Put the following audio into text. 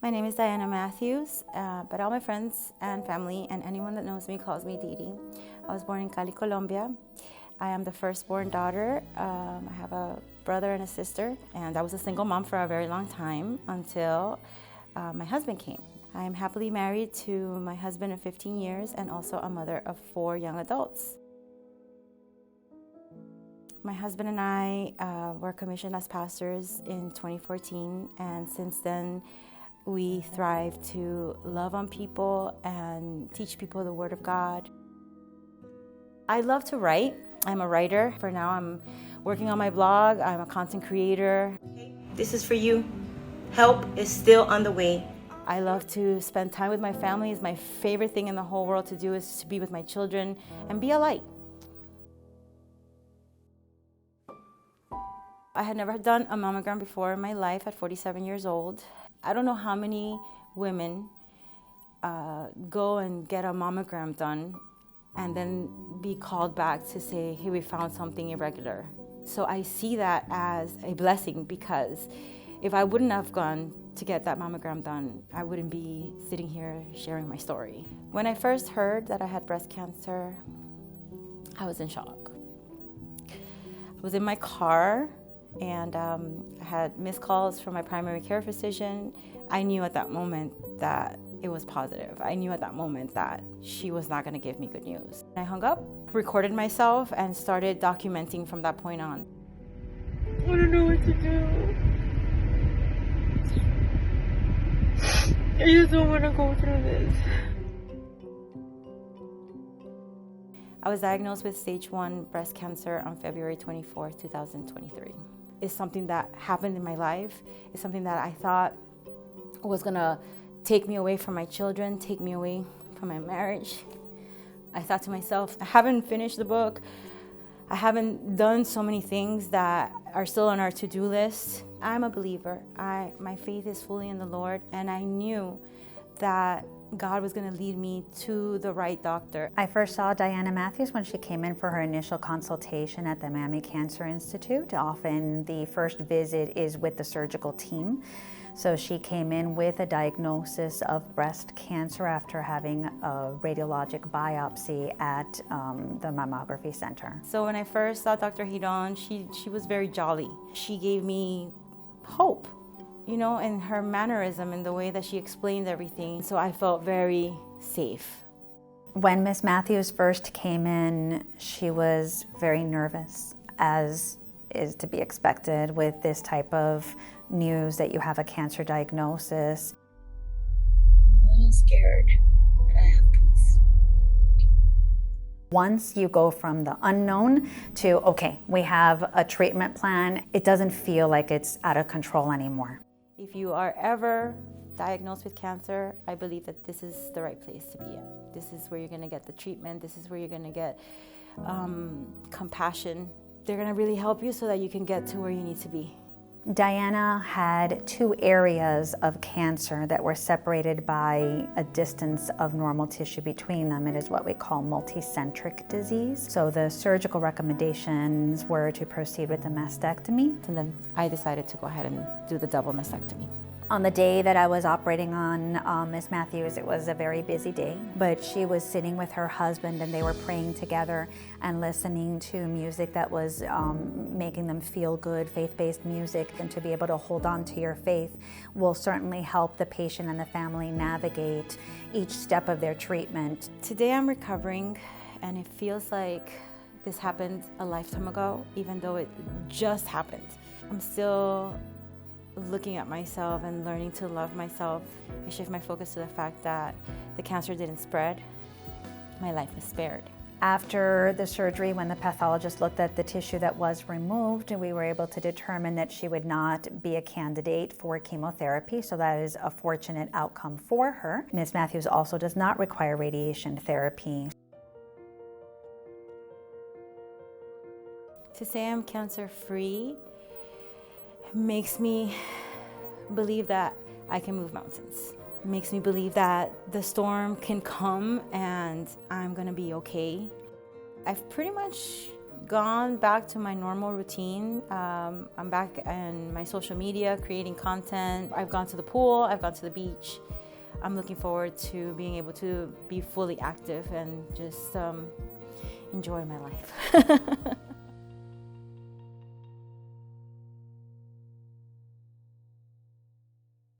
My name is Diana Matthews, but all my friends and family and anyone that knows me calls me Didi. I was born in Cali, Colombia. I am the firstborn daughter. I have a brother and a sister, and I was a single mom for a very long time until my husband came. I am happily married to my husband of 15 years and also a mother of 4 young adults. My husband and I were commissioned as pastors in 2014, and since then we thrive to love on people and teach people the Word of God. I love to write. I'm a writer. For now, I'm working on my blog. I'm a content creator. This is for you. Help is still on the way. I love to spend time with my family. It's my favorite thing in the whole world to do is to be with my children and be a light. I had never done a mammogram before in my life at 47 years old. I don't know how many women go and get a mammogram done and then be called back to say, hey, we found something irregular. So I see that as a blessing, because if I wouldn't have gone to get that mammogram done, I wouldn't be sitting here sharing my story. When I first heard that I had breast cancer, I was in shock. I was in my car and I had missed calls from my primary care physician. I knew at that moment that it was positive. I knew at that moment that she was not gonna give me good news. I hung up, recorded myself, and started documenting from that point on. I don't know what to do. I just don't want to go through this. I was diagnosed with stage 1 breast cancer on February 24, 2023. It's something that happened in my life. It's something that I thought was gonna take me away from my children, take me away from my marriage. I thought to myself, I haven't finished the book. I haven't done so many things that are still on our to-do list. I'm a believer. My faith is fully in the Lord, and I knew that God was going to lead me to the right doctor. I first saw Diana Matthews when she came in for her initial consultation at the Miami Cancer Institute. Often the first visit is with the surgical team. So she came in with a diagnosis of breast cancer after having a radiologic biopsy at the mammography center. So when I first saw Dr. Hidon, she was very jolly. She gave me hope, you know, in her mannerism and the way that she explained everything. So I felt very safe. When Miss Matthews first came in, she was very nervous, as is to be expected with this type of news that you have a cancer diagnosis. I'm a little scared, but I have peace. Once you go from the unknown to, okay, we have a treatment plan, it doesn't feel like it's out of control anymore. If you are ever diagnosed with cancer, I believe that this is the right place to be at. This is where you're gonna get the treatment. This is where you're gonna get compassion. They're gonna really help you so that you can get to where you need to be. Diana had 2 areas of cancer that were separated by a distance of normal tissue between them. It is what we call multicentric disease. So the surgical recommendations were to proceed with a mastectomy. And then I decided to go ahead and do the double mastectomy. On the day that I was operating on Miss Matthews, it was a very busy day, but she was sitting with her husband and they were praying together and listening to music that was making them feel good, faith-based music. And to be able to hold on to your faith will certainly help the patient and the family navigate each step of their treatment. Today I'm recovering, and it feels like this happened a lifetime ago, even though it just happened. I'm still looking at myself and learning to love myself. I shift my focus to the fact that the cancer didn't spread. My life was spared. After the surgery, when the pathologist looked at the tissue that was removed, we were able to determine that she would not be a candidate for chemotherapy, so that is a fortunate outcome for her. Ms. Matthews also does not require radiation therapy. To say I'm cancer-free makes me believe that I can move mountains. It makes me believe that the storm can come and I'm gonna be okay. I've pretty much gone back to my normal routine. I'm back in my social media, creating content. I've gone to the pool, I've gone to the beach. I'm looking forward to being able to be fully active and just enjoy my life.